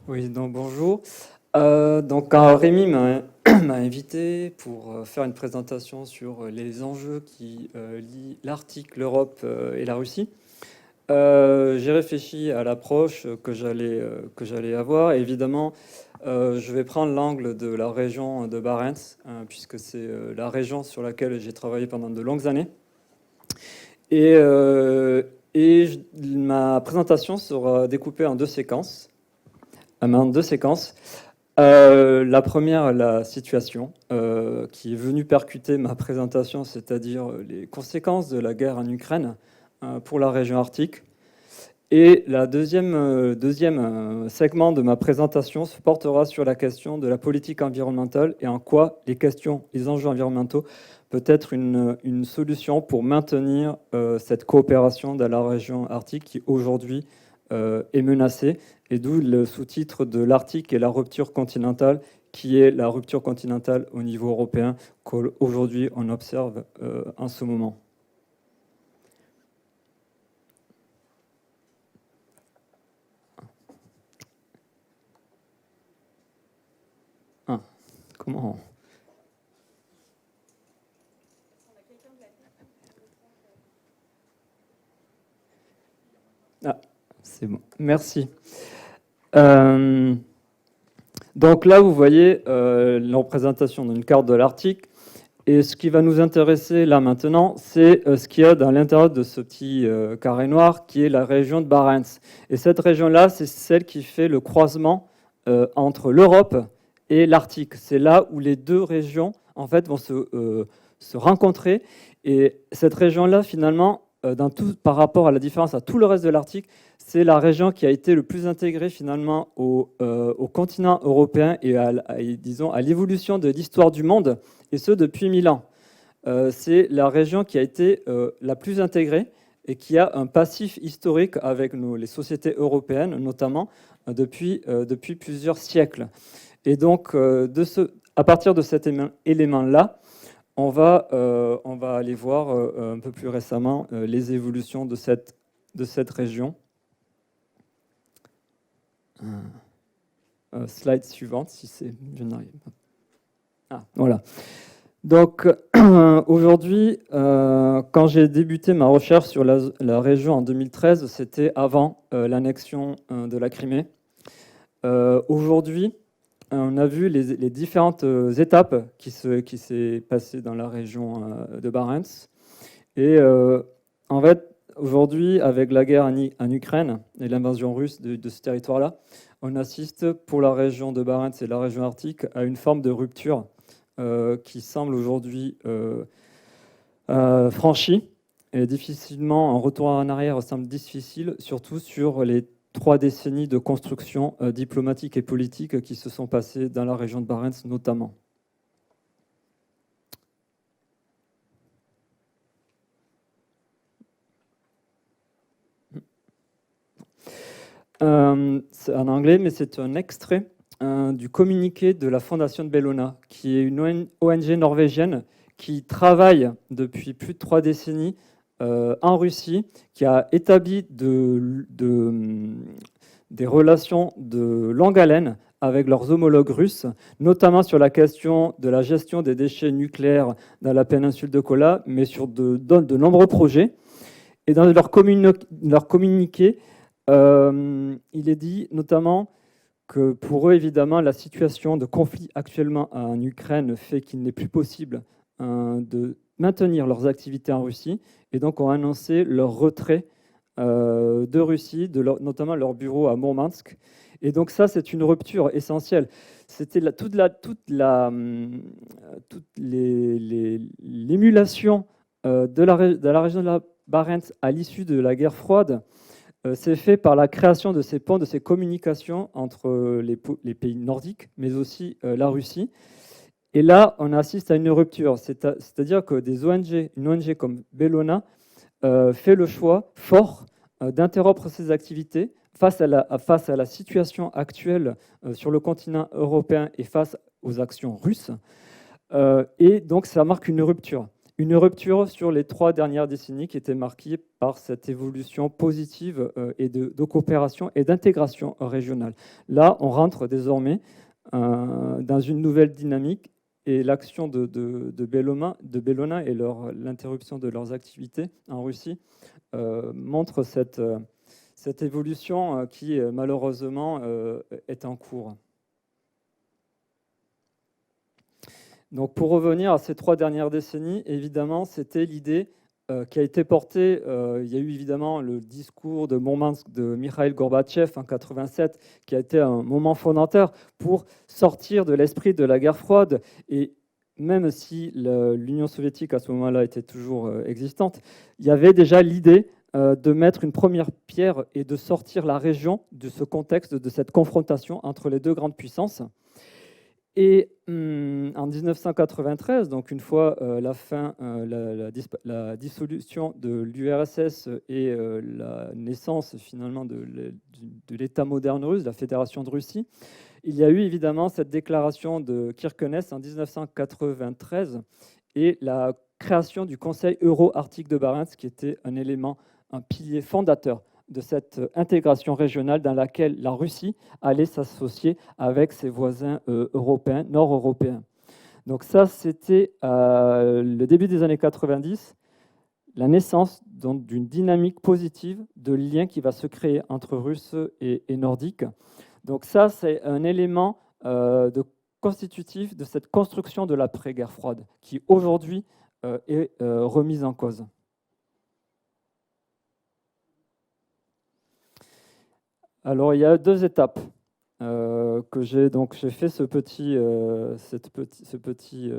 Oui, donc bonjour. Rémi m'a invité pour faire une présentation sur les enjeux qui lient l'Arctique, l'Europe et la Russie. J'ai réfléchi à l'approche que j'allais avoir. Évidemment, je vais prendre l'angle de la région de Barents, puisque c'est la région sur laquelle j'ai travaillé pendant de longues années. Et, ma présentation sera découpée en deux séquences. En deux séquences. La première, la situation, qui est venue percuter ma présentation, c'est-à-dire les conséquences de la guerre en Ukraine pour la région arctique. Et la deuxième segment de ma présentation se portera sur la question de la politique environnementale et en quoi les enjeux environnementaux peuvent être une solution pour maintenir cette coopération dans la région arctique qui aujourd'hui est menacée, et d'où le sous-titre de l'Arctique et la rupture continentale, qui est la rupture continentale au niveau européen qu'aujourd'hui on observe en ce moment. Ah, comment Ah, c'est bon. Merci. Donc là, vous voyez la représentation d'une carte de l'Arctique. Et ce qui va nous intéresser là maintenant, c'est ce qu'il y a dans l'intérieur de ce petit carré noir, qui est la région de Barents. Et cette région-là, c'est celle qui fait le croisement entre l'Europe et l'Arctique. C'est là où les deux régions, en fait, vont se rencontrer. Et cette région-là, finalement, par rapport à la différence à tout le reste de l'Arctique, c'est la région qui a été le plus intégrée finalement au continent européen et disons, à l'évolution de l'histoire du monde, et ce depuis 1000 ans. C'est la région qui a été la plus intégrée et qui a un passif historique avec les sociétés européennes, notamment depuis plusieurs siècles. Et donc, à partir de cet élément-là, on va aller voir un peu plus récemment les évolutions de cette région. Slide suivante, si c'est... Je n'arrive pas. Ah, voilà. Donc, aujourd'hui, quand j'ai débuté ma recherche sur la région en 2013, c'était avant l'annexion de la Crimée. Aujourd'hui, on a vu les différentes étapes qui s'est passées dans la région de Barents. Et en fait, aujourd'hui, avec la guerre en Ukraine et l'invasion russe de ce territoire-là, on assiste pour la région de Barents et la région arctique à une forme de rupture qui semble aujourd'hui franchie. Et difficilement, un retour en arrière semble difficile, surtout sur les 3 décennies de construction diplomatique et politique qui se sont passées dans la région de Barents notamment. C'est en anglais, mais c'est un extrait du communiqué de la Fondation de Bellona, qui est une ONG norvégienne qui travaille depuis plus de 3 décennies en Russie, qui a établi des relations de longue haleine avec leurs homologues russes, notamment sur la question de la gestion des déchets nucléaires dans la péninsule de Kola, mais sur de nombreux projets. Et dans leur communiqué, il est dit notamment que pour eux, évidemment, la situation de conflit actuellement en Ukraine fait qu'il n'est plus possible de maintenir leurs activités en Russie, et donc ont annoncé leur retrait de Russie, notamment leur bureau à Mourmansk. Et donc ça, c'est une rupture essentielle. C'était toute l'émulation de la région de la Barents à l'issue de la guerre froide. C'est fait par la création de ces ponts, de ces communications entre les pays nordiques, mais aussi la Russie. Et là, on assiste à une rupture. C'est-à-dire que une ONG comme Bellona fait le choix fort d'interrompre ses activités face à la situation actuelle sur le continent européen et face aux actions russes. Et donc, ça marque une rupture. Une rupture sur les 3 dernières décennies qui était marquée par cette évolution positive et de coopération et d'intégration régionale. Là, on rentre désormais dans une nouvelle dynamique et l'action de Bellona et l'interruption de leurs activités en Russie montre cette évolution qui malheureusement est en cours. Donc pour revenir à ces 3 dernières décennies, évidemment, c'était l'idée qui a été portée. Il y a eu évidemment le discours de Mourmansk de Mikhaïl Gorbatchev en 87, qui a été un moment fondateur pour sortir de l'esprit de la guerre froide. Et même si l'Union soviétique à ce moment-là était toujours existante, il y avait déjà l'idée de mettre une première pierre et de sortir la région de ce contexte, de cette confrontation entre les 2 grandes puissances. Et en 1993, donc une fois la dissolution de l'URSS et la naissance finalement de l'État moderne russe, de la Fédération de Russie, il y a eu évidemment cette déclaration de Kirkenes en 1993 et la création du Conseil euro-arctique de Barents, qui était un élément, un pilier fondateur de cette intégration régionale dans laquelle la Russie allait s'associer avec ses voisins européens, nord-européens. Donc ça, c'était le début des années 90, la naissance d'une dynamique positive de lien qui va se créer entre Russes et Nordiques. Donc ça, c'est un élément constitutif de cette construction de l'après-guerre froide qui aujourd'hui est remise en cause. Alors, il y a 2 étapes que j'ai fait ce petit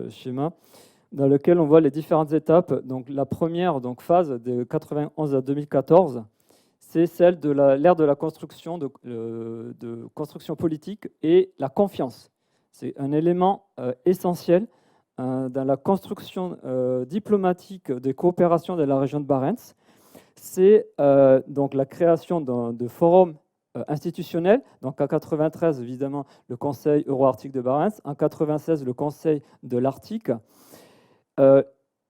schéma dans lequel on voit les différentes étapes. Donc, la première phase de 91 à 2014, c'est celle de l'ère de la construction, de construction politique et la confiance. C'est un élément essentiel dans la construction diplomatique des coopérations de la région de Barents. C'est donc la création de forums institutionnels. Donc en 93, évidemment, le Conseil euro-arctique de Barents. En 96, le Conseil de l'Arctique.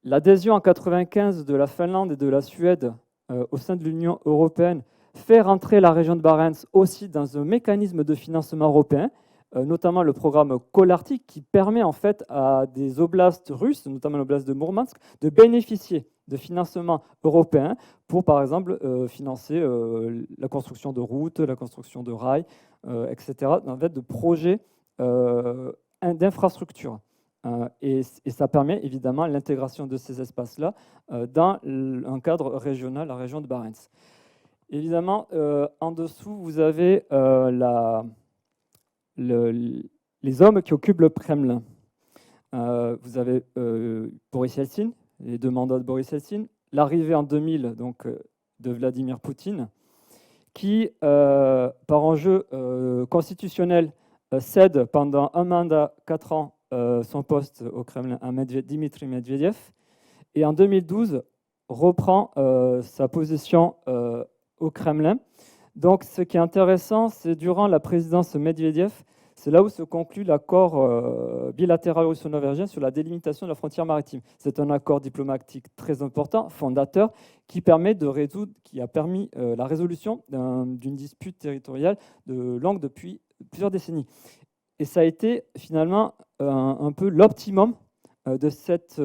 L'adhésion en 95 de la Finlande et de la Suède au sein de l'Union européenne fait rentrer la région de Barents aussi dans un mécanisme de financement européen, notamment le programme Colarctique, qui permet en fait à des oblasts russes, notamment l'oblast de Mourmansk, de bénéficier de financements européens pour, par exemple, financer la construction de routes, la construction de rails, etc., en fait, de projets d'infrastructures. Et ça permet évidemment l'intégration de ces espaces-là dans un cadre régional, la région de Barents. Évidemment, en dessous, vous avez les hommes qui occupent le Kremlin. Vous avez Boris Yeltsin, les 2 mandats de Boris Yeltsin, l'arrivée en 2000 donc, de Vladimir Poutine, qui, par enjeu constitutionnel, cède pendant un mandat 4 ans son poste au Kremlin à Dmitry Medvedev, et en 2012 reprend sa position au Kremlin. Donc ce qui est intéressant, c'est durant la présidence Medvedev, c'est là où se conclut l'accord bilatéral russo-norvégien sur la délimitation de la frontière maritime. C'est un accord diplomatique très important, fondateur, qui a permis la résolution d'une dispute territoriale longue depuis plusieurs décennies. Et ça a été finalement un peu l'optimum de cette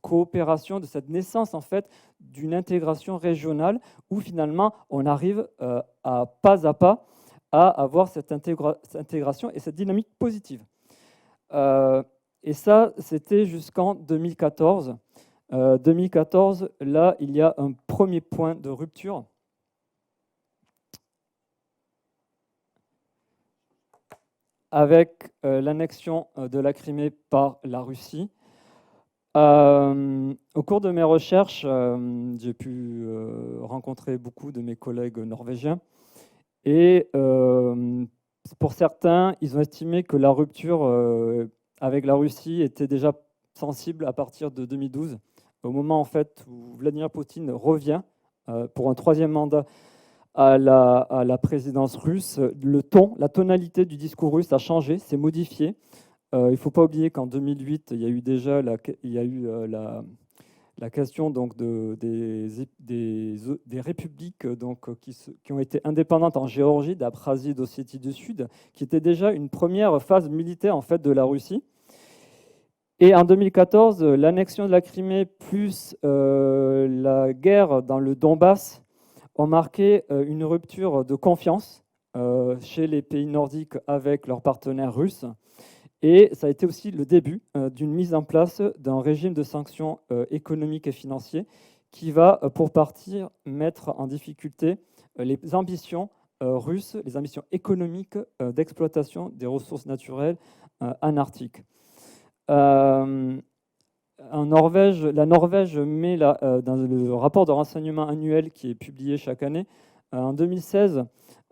coopération, de cette naissance en fait d'une intégration régionale où finalement on arrive à pas à avoir cette intégration et cette dynamique positive. Et ça, c'était jusqu'en 2014. 2014, là, il y a un premier point de rupture. Avec l'annexion de la Crimée par la Russie. Au cours de mes recherches, j'ai pu rencontrer beaucoup de mes collègues norvégiens. Et pour certains, ils ont estimé que la rupture avec la Russie était déjà sensible à partir de 2012, au moment en fait où Vladimir Poutine revient pour un 3e mandat à la présidence russe. Le ton, la tonalité du discours russe a changé, s'est modifié. Il ne faut pas oublier qu'en 2008, il y a eu déjà la question donc, des républiques donc, qui ont été indépendantes en Géorgie, d'Abkhazie et d'Ossétie du Sud, qui était déjà une première phase militaire en fait, de la Russie. Et en 2014, l'annexion de la Crimée plus la guerre dans le Donbass ont marqué une rupture de confiance chez les pays nordiques avec leurs partenaires russes. Et ça a été aussi le début d'une mise en place d'un régime de sanctions économiques et financiers qui va, pour partie, mettre en difficulté les ambitions russes, les ambitions économiques d'exploitation des ressources naturelles en Arctique. En Norvège, la Norvège met dans le rapport de renseignement annuel qui est publié chaque année, en 2016,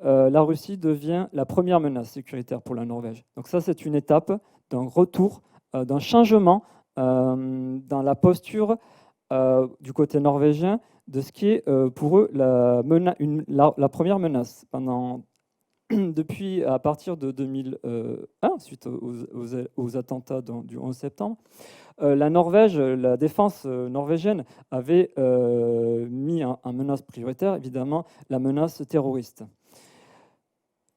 la Russie devient la première menace sécuritaire pour la Norvège. Donc ça, c'est une étape d'un retour, d'un changement dans la posture du côté norvégien de ce qui est pour eux la première menace. Depuis, à partir de 2001, suite aux attentats du 11 septembre, la Norvège, la défense norvégienne avait mis en menace prioritaire, évidemment, la menace terroriste.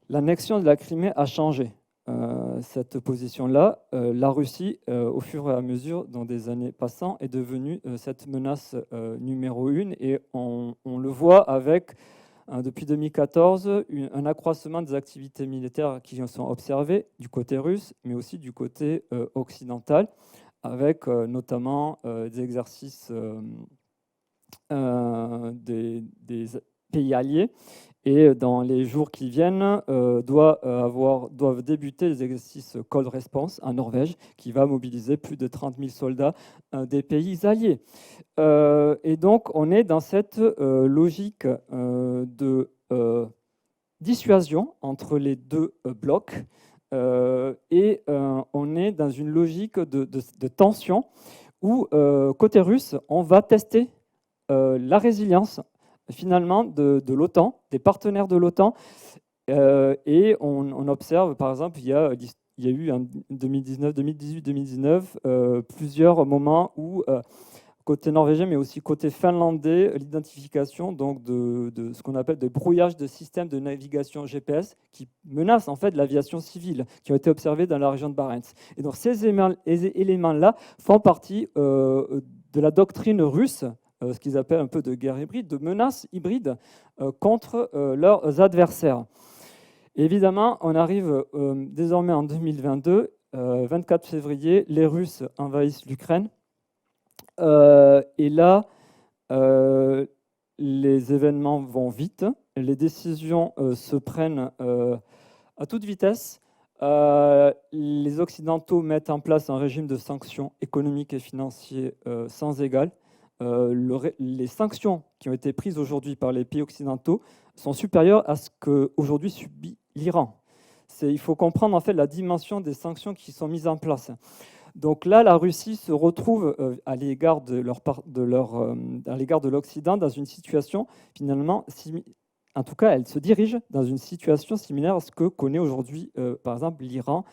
L'annexion de la Crimée a changé cette position-là. La Russie, au fur et à mesure, dans des années passant, est devenue cette menace numéro 1, et on le voit avec depuis 2014, un accroissement des activités militaires qui sont observées du côté russe, mais aussi du côté occidental, avec notamment des exercices des pays alliés. Et dans les jours qui viennent, doivent débuter les exercices Cold Response en Norvège, qui va mobiliser plus de 30 000 soldats des pays alliés. Et donc, on est dans cette logique de dissuasion entre les deux blocs, et on est dans une logique de tension où, côté russe, on va tester la résilience finalement de l'OTAN, des partenaires de l'OTAN, et on observe, par exemple, il y a eu en 2019, 2018, 2019, plusieurs moments où, côté norvégien, mais aussi côté finlandais, l'identification donc de ce qu'on appelle de brouillage de systèmes de navigation GPS qui menacent en fait l'aviation civile, qui ont été observés dans la région de Barents. Et donc ces éléments-là font partie de la doctrine russe, ce qu'ils appellent un peu de guerre hybride, de menaces hybrides contre leurs adversaires. Et évidemment, on arrive désormais en 2022, 24 février, les Russes envahissent l'Ukraine. Et là, les événements vont vite, les décisions se prennent à toute vitesse. Les Occidentaux mettent en place un régime de sanctions économiques et financières sans égal. Les sanctions qui ont été prises aujourd'hui par les pays occidentaux sont supérieures à ce qu'aujourd'hui subit l'Iran. Il faut comprendre en fait la dimension des sanctions qui sont mises en place. Donc là, la Russie se retrouve à l'égard de l'Occident dans une situation finalement, en tout cas, elle se dirige dans une situation similaire à ce que connaît aujourd'hui, par exemple, l'Iran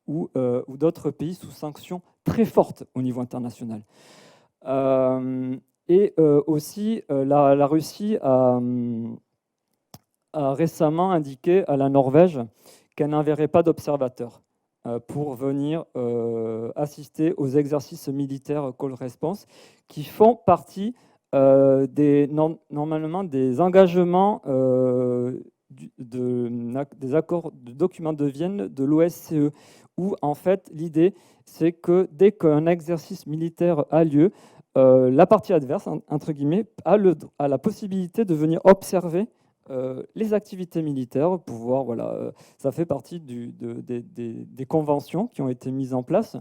ou d'autres pays sous sanctions très fortes au niveau international. Et aussi, la Russie a récemment indiqué à la Norvège qu'elle n'enverrait pas d'observateurs pour venir assister aux exercices militaires Cold Response, qui font partie normalement des engagements des accords de documents de Vienne de l'OSCE, où en fait l'idée c'est que dès qu'un exercice militaire a lieu, la partie adverse, entre guillemets, a la possibilité de venir observer les activités militaires, ça fait partie des conventions qui ont été mises en place.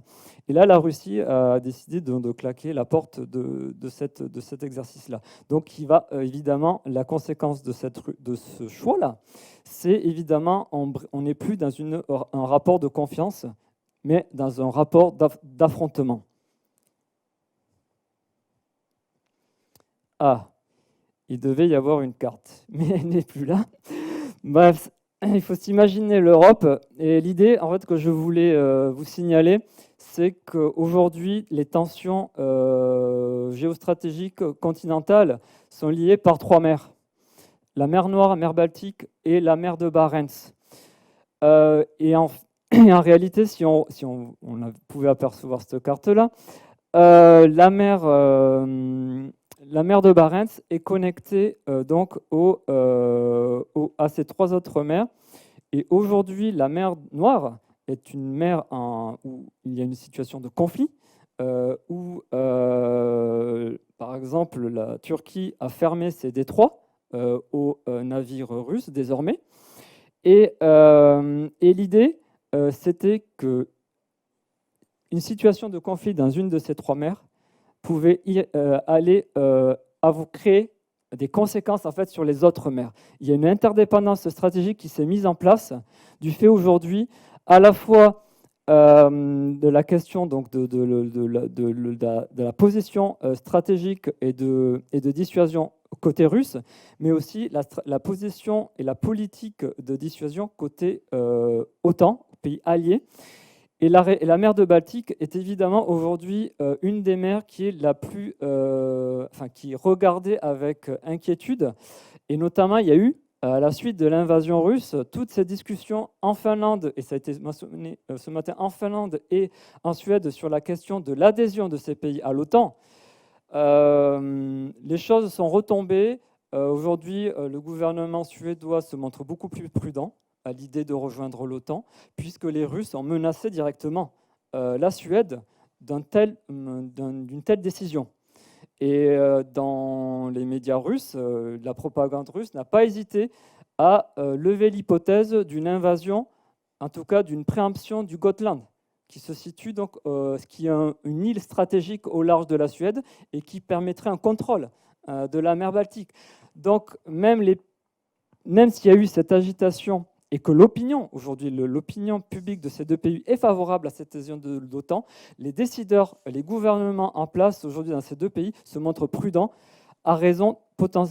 Et là, la Russie a décidé de claquer la porte de cet exercice-là. Donc, évidemment, la conséquence de ce choix-là, c'est évidemment, on n'est plus dans un rapport de confiance, mais dans un rapport d'affrontement. Ah, il devait y avoir une carte, mais elle n'est plus là. Bref, il faut s'imaginer l'Europe. Et l'idée, en fait, que je voulais vous signaler, c'est qu'aujourd'hui, les tensions géostratégiques continentales sont liées par 3 mers. La mer Noire, la mer Baltique et la mer de Barents. Et en réalité, si on pouvait apercevoir cette carte-là, la mer de Barents est connectée donc à ces 3 autres mers. Et aujourd'hui, la mer Noire est une mer où il y a une situation de conflit, où, par exemple, la Turquie a fermé ses détroits aux navires russes désormais. Et l'idée, c'était que une situation de conflit dans une de ces 3 mers pouvait aller à vous créer des conséquences en fait sur les autres mers. Il y a une interdépendance stratégique qui s'est mise en place du fait aujourd'hui à la fois de la question donc de la position stratégique et de dissuasion côté russe, mais aussi la position et la politique de dissuasion côté OTAN, pays alliés. Et la mer de Baltique est évidemment aujourd'hui une des mers qui est la plus, qui est regardée avec inquiétude. Et notamment, il y a eu, à la suite de l'invasion russe, toutes ces discussions en Finlande, et ça a été mentionné ce matin en Finlande et en Suède sur la question de l'adhésion de ces pays à l'OTAN. Les choses sont retombées. Aujourd'hui, le gouvernement suédois se montre beaucoup plus prudent à l'idée de rejoindre l'OTAN, puisque les Russes ont menacé directement la Suède d'une telle décision. Et dans les médias russes, la propagande russe n'a pas hésité à lever l'hypothèse d'une invasion, en tout cas d'une préemption du Gotland, qui se situe donc, qui est une île stratégique au large de la Suède et qui permettrait un contrôle de la mer Baltique. Donc même s'il y a eu cette agitation et que l'opinion, aujourd'hui, l'opinion publique de ces 2 pays est favorable à cette adhésion de l'OTAN, les décideurs, les gouvernements en place aujourd'hui dans ces 2 pays se montrent prudents à raison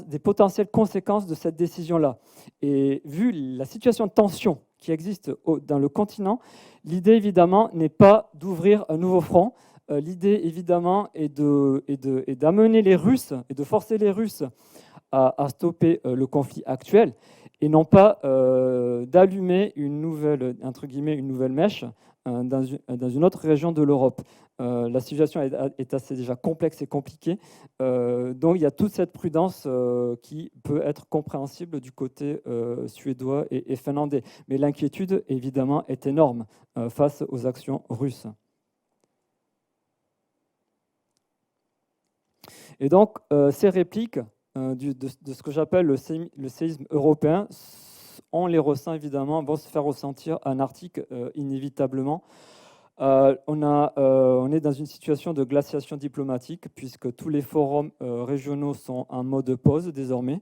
des potentielles conséquences de cette décision-là. Et vu la situation de tension qui existe dans le continent, l'idée évidemment n'est pas d'ouvrir un nouveau front. L'idée évidemment est d'amener les Russes et de forcer les Russes à stopper le conflit actuel et non pas d'allumer une nouvelle, entre guillemets, une nouvelle mèche dans une autre région de l'Europe. La situation est assez déjà complexe et compliquée, donc il y a toute cette prudence qui peut être compréhensible du côté suédois et finlandais. Mais l'inquiétude, évidemment, est énorme face aux actions russes. Et donc, ces répliques de ce que j'appelle le séisme européen, on les ressent évidemment, vont se faire ressentir en Arctique inévitablement. On est dans une situation de glaciation diplomatique puisque tous les forums régionaux sont en mode pause désormais.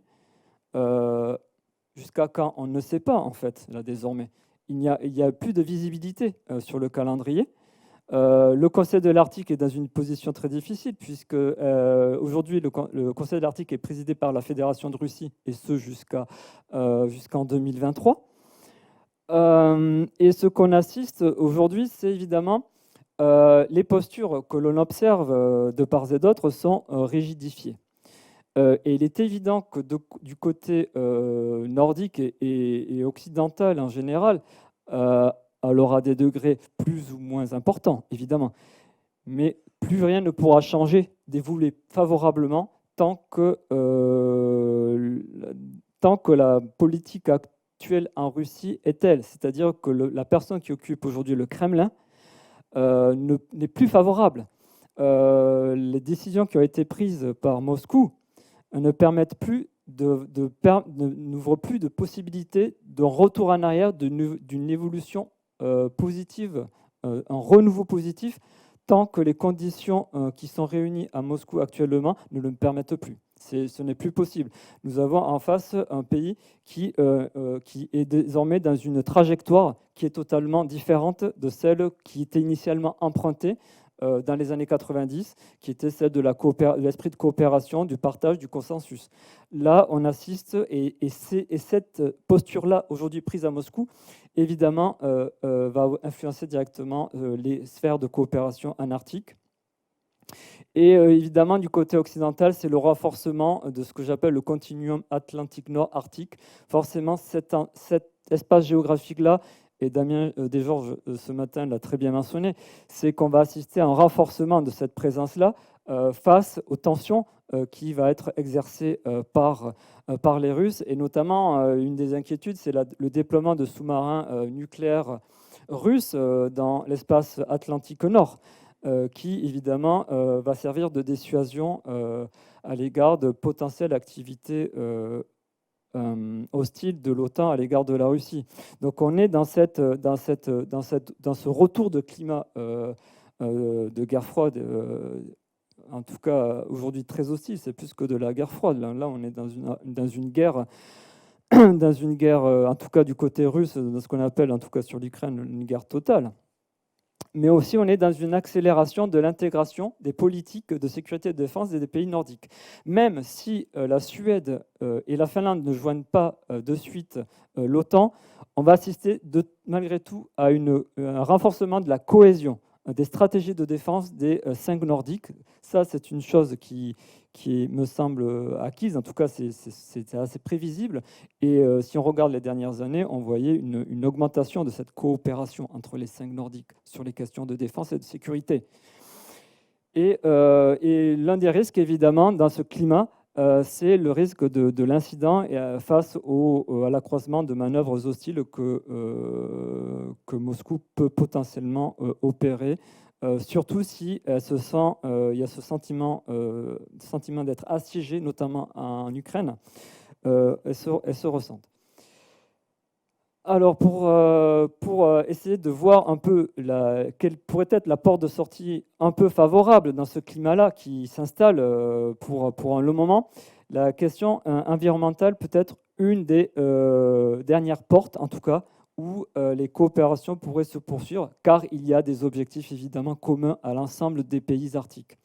Jusqu'à quand? On ne sait pas en fait, là désormais. Il n'y a plus de visibilité sur le calendrier. Le Conseil de l'Arctique est dans une position très difficile puisque aujourd'hui le Conseil de l'Arctique est présidé par la Fédération de Russie et ce jusqu'en 2023. Et ce qu'on assiste aujourd'hui, c'est évidemment les postures que l'on observe de part et d'autre sont rigidifiées. Et il est évident que du côté nordique et occidental en général, elle aura des degrés plus ou moins importants, évidemment. Mais plus rien ne pourra changer, d'évoluer favorablement tant que la politique actuelle en Russie est telle. C'est-à-dire que la personne qui occupe aujourd'hui le Kremlin n'est plus favorable. Les décisions qui ont été prises par Moscou ne permettent plus n'ouvrent plus de possibilité de retour en arrière, d'une évolution positive, un renouveau positif, tant que les conditions qui sont réunies à Moscou actuellement ne le permettent plus. Ce n'est plus possible. Nous avons en face un pays qui est désormais dans une trajectoire qui est totalement différente de celle qui était initialement empruntée dans les années 90, qui était celle de l'esprit de coopération, du partage, du consensus. Là, on assiste, et cette posture-là, aujourd'hui prise à Moscou, évidemment, va influencer directement les sphères de coopération en Arctique. Et évidemment, du côté occidental, c'est le renforcement de ce que j'appelle le continuum Atlantique Nord-Arctique. Forcément, cet espace géographique-là, et Damien Desgeorges ce matin l'a très bien mentionné, c'est qu'on va assister à un renforcement de cette présence-là face aux tensions qui va être exercée par les Russes. Et notamment, une des inquiétudes, c'est le déploiement de sous-marins nucléaires russes dans l'espace Atlantique Nord. Qui évidemment va servir de dissuasion à l'égard de potentielles activités hostiles de l'OTAN à l'égard de la Russie. Donc on est dans ce retour de climat de guerre froide, en tout cas aujourd'hui très hostile. C'est plus que de la guerre froide. Là on est dans une guerre. Dans une guerre, en tout cas du côté russe, dans ce qu'on appelle, en tout cas sur l'Ukraine, une guerre totale. Mais aussi on est dans une accélération de l'intégration des politiques de sécurité et de défense des pays nordiques. Même si la Suède et la Finlande ne joignent pas de suite l'OTAN, on va assister malgré tout à un renforcement de la cohésion des stratégies de défense des 5 nordiques. Ça, c'est une chose qui me semble acquise. En tout cas, c'est assez prévisible. Et si on regarde les dernières années, on voyait une augmentation de cette coopération entre les 5 nordiques sur les questions de défense et de sécurité. Et l'un des risques, évidemment, dans ce climat, c'est le risque de l'incident face à l'accroissement de manœuvres hostiles que Moscou peut potentiellement opérer, surtout si il y a ce sentiment d'être assiégé, notamment en Ukraine, elle se ressent. Alors, pour essayer de voir un peu quelle pourrait être la porte de sortie un peu favorable dans ce climat-là qui s'installe pour un long moment, la question environnementale peut être une des dernières portes, en tout cas, où les coopérations pourraient se poursuivre, car il y a des objectifs évidemment communs à l'ensemble des pays arctiques.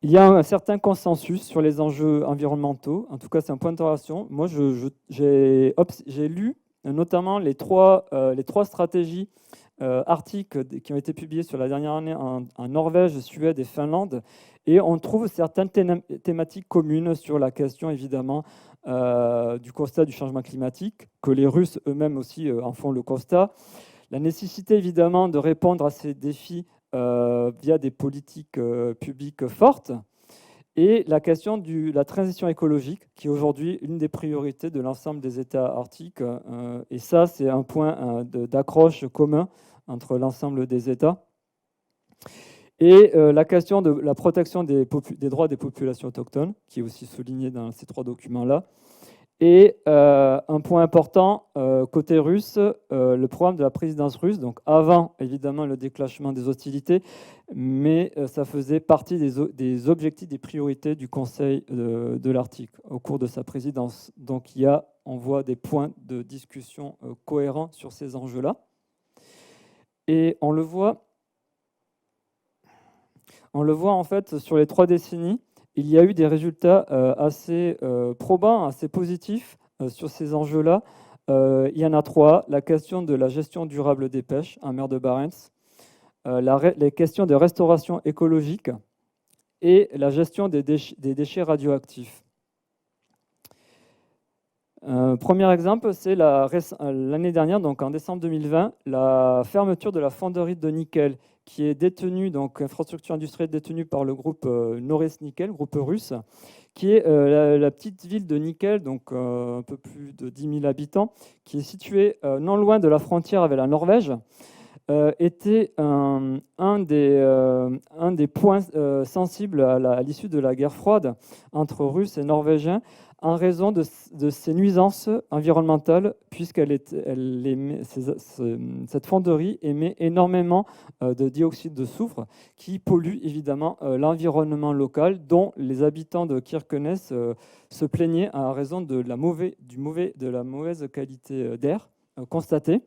Il y a un certain consensus sur les enjeux environnementaux. En tout cas, c'est un point d'interrogation. Moi, j'ai lu notamment les trois stratégies arctiques qui ont été publiées sur la dernière année en Norvège, Suède et Finlande. Et on trouve certaines thématiques communes sur la question, évidemment, du constat du changement climatique, que les Russes eux-mêmes aussi en font le constat. La nécessité, évidemment, de répondre à ces défis via des politiques publiques fortes, et la question de la transition écologique, qui est aujourd'hui une des priorités de l'ensemble des États arctiques. Et ça, c'est un point d'accroche commun entre l'ensemble des États. Et la question de la protection des droits des populations autochtones, qui est aussi soulignée dans ces 3 documents-là. Et un point important, côté russe, le programme de la présidence russe, donc avant évidemment le déclenchement des hostilités, mais ça faisait partie des objectifs, des priorités du Conseil de l'Arctique au cours de sa présidence. Donc on voit des points de discussion cohérents sur ces enjeux-là. Et on le voit en fait sur les 3 décennies. Il y a eu des résultats assez probants, assez positifs sur ces enjeux-là. Il y en a 3. La question de la gestion durable des pêches en mer de Barents, les questions de restauration écologique et la gestion des déchets radioactifs. Premier exemple, c'est l'année dernière, donc en décembre 2020, la fermeture de la fonderie de nickel qui est détenue, donc infrastructure industrielle détenue par le groupe Norilsk Nickel, groupe russe, qui est la petite ville de Nickel, donc un peu plus de 10 000 habitants, qui est située non loin de la frontière avec la Norvège, était un des points sensibles à l'issue de la guerre froide entre Russes et Norvégiens, en raison de ces nuisances environnementales, cette fonderie émet énormément de dioxyde de soufre qui pollue évidemment l'environnement local, dont les habitants de Kirkenes se plaignaient à raison de la mauvaise qualité d'air constatée.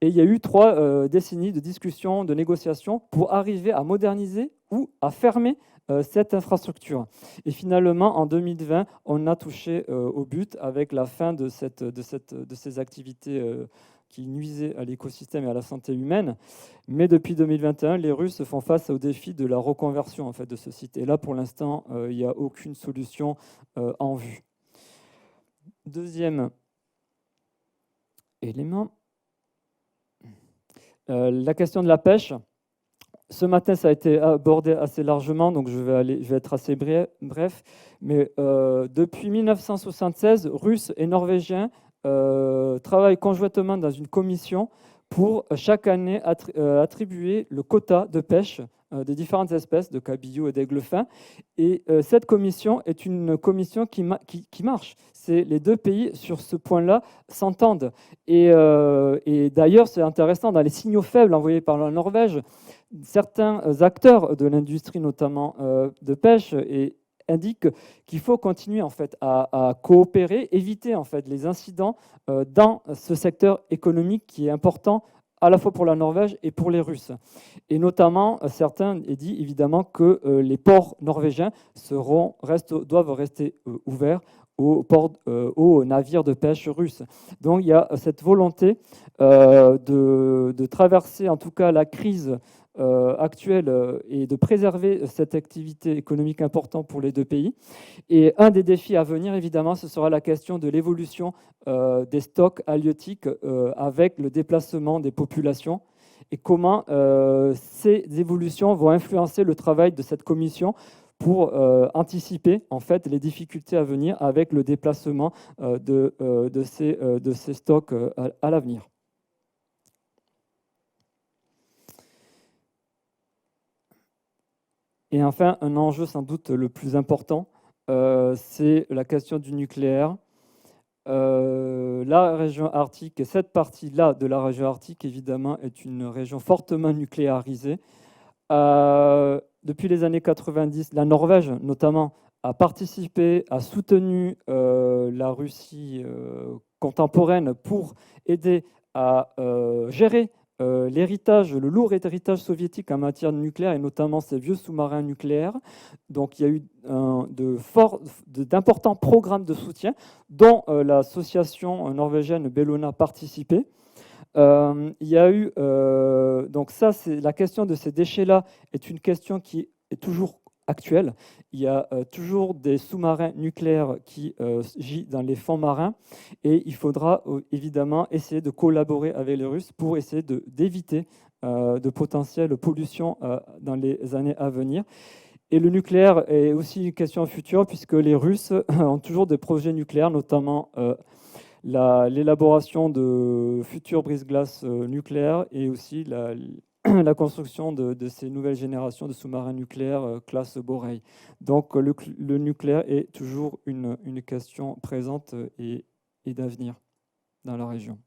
Et il y a eu 3 décennies de discussions, de négociations pour arriver à moderniser ou à fermer cette infrastructure. Et finalement, en 2020, on a touché au but avec la fin de ces activités qui nuisaient à l'écosystème et à la santé humaine. Mais depuis 2021, les Russes font face au défi de la reconversion en fait, de ce site. Et là, pour l'instant, il n'y a aucune solution en vue. Deuxième élément, la question de la pêche. Ce matin, ça a été abordé assez largement, donc je vais être assez bref. Mais depuis 1976, Russes et Norvégiens travaillent conjointement dans une commission pour chaque année attribuer le quota de pêche des différentes espèces de cabillaud et d'aigle-fin. Et cette commission est une commission qui marche. Les 2 pays, sur ce point-là, s'entendent. Et d'ailleurs, c'est intéressant, dans les signaux faibles envoyés par la Norvège, certains acteurs de l'industrie, notamment de pêche, indiquent qu'il faut continuer en fait, à coopérer, éviter en fait, les incidents dans ce secteur économique qui est important à la fois pour la Norvège et pour les Russes. Et notamment, certains disent évidemment que les ports norvégiens doivent rester ouverts aux navires de pêche russes. Donc il y a cette volonté de traverser en tout cas la crise actuelle et de préserver cette activité économique importante pour les 2 pays. Et un des défis à venir, évidemment, ce sera la question de l'évolution des stocks halieutiques avec le déplacement des populations et comment ces évolutions vont influencer le travail de cette commission pour anticiper en fait, les difficultés à venir avec le déplacement de ces stocks à l'avenir. Et enfin, un enjeu sans doute le plus important, c'est la question du nucléaire. La région arctique, et cette partie-là de la région arctique, évidemment, est une région fortement nucléarisée. Depuis les années 90, la Norvège, notamment, a participé, a soutenu la Russie contemporaine pour aider à gérer l'héritage, le lourd héritage soviétique en matière de nucléaire, et notamment ces vieux sous-marins nucléaires. Donc il y a eu d'importants programmes de soutien dont l'association norvégienne Bellona a participé. Il y a eu, donc ça, c'est la question de ces déchets-là est une question qui est toujours actuelle. Il y a toujours des sous-marins nucléaires qui gît dans les fonds marins et il faudra évidemment essayer de collaborer avec les Russes pour essayer d'éviter de potentielles pollutions dans les années à venir. Et le nucléaire est aussi une question future puisque les Russes ont toujours des projets nucléaires, notamment l'élaboration de futurs brise-glaces nucléaires et aussi la construction de ces nouvelles générations de sous-marins nucléaires classe Borei. Donc le nucléaire est toujours une question présente et d'avenir dans la région.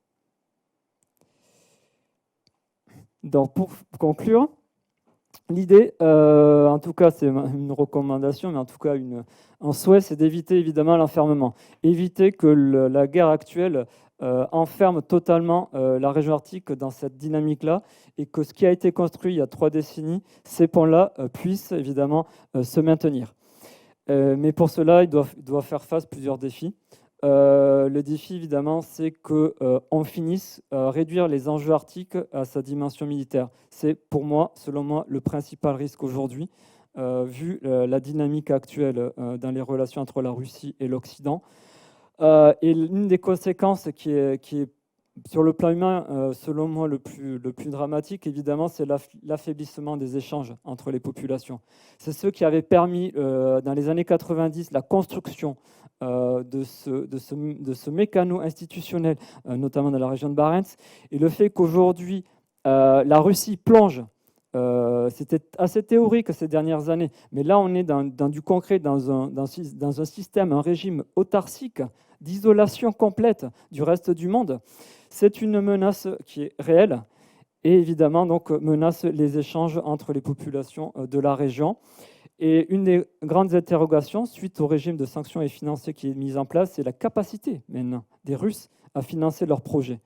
Donc pour conclure, l'idée, en tout cas c'est une recommandation, mais en tout cas un souhait, c'est d'éviter évidemment l'enfermement. Éviter que la guerre actuelle enferme totalement la région arctique dans cette dynamique-là et que ce qui a été construit il y a 3 décennies, ces ponts-là puissent évidemment se maintenir. Mais pour cela, il doit faire face à plusieurs défis. Le défi, évidemment, c'est qu'on finisse à réduire les enjeux arctiques à sa dimension militaire. C'est pour moi, selon moi, le principal risque aujourd'hui, vu la dynamique actuelle dans les relations entre la Russie et l'Occident. Et l'une des conséquences qui est sur le plan humain, selon moi, le plus dramatique, évidemment, c'est l'affaiblissement des échanges entre les populations. C'est ce qui avait permis, dans les années 90, la construction de ce mécano institutionnel, notamment dans la région de Barents, et le fait qu'aujourd'hui, la Russie plonge. C'était assez théorique ces dernières années, mais là, on est dans du concret, dans un système, un régime autarcique, d'isolation complète du reste du monde. C'est une menace qui est réelle et évidemment donc menace les échanges entre les populations de la région. Et une des grandes interrogations suite au régime de sanctions et financiers qui est mis en place, c'est la capacité maintenant des Russes à financer leurs projets.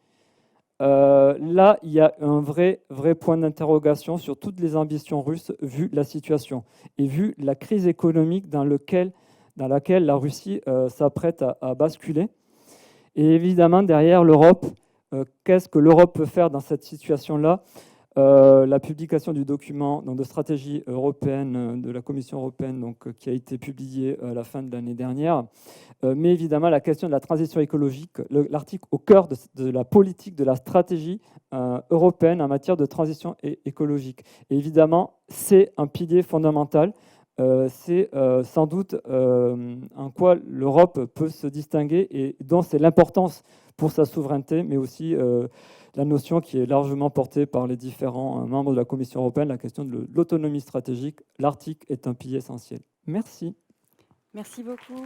là, il y a un vrai point d'interrogation sur toutes les ambitions russes, vu la situation et vu la crise économique dans laquelle la Russie s'apprête à basculer. Et évidemment, derrière l'Europe, qu'est-ce que l'Europe peut faire dans cette situation-là? La publication du document donc, de stratégie européenne de la Commission européenne qui a été publié à la fin de l'année dernière. Mais évidemment, la question de la transition écologique, l'article au cœur de la politique, de la stratégie européenne en matière de transition écologique. Et évidemment, c'est un pilier fondamental. C'est sans doute en quoi l'Europe peut se distinguer et dont c'est l'importance pour sa souveraineté, mais aussi la notion qui est largement portée par les différents membres de la Commission européenne, la question de l'autonomie stratégique. L'Arctique est un pilier essentiel. Merci. Merci beaucoup.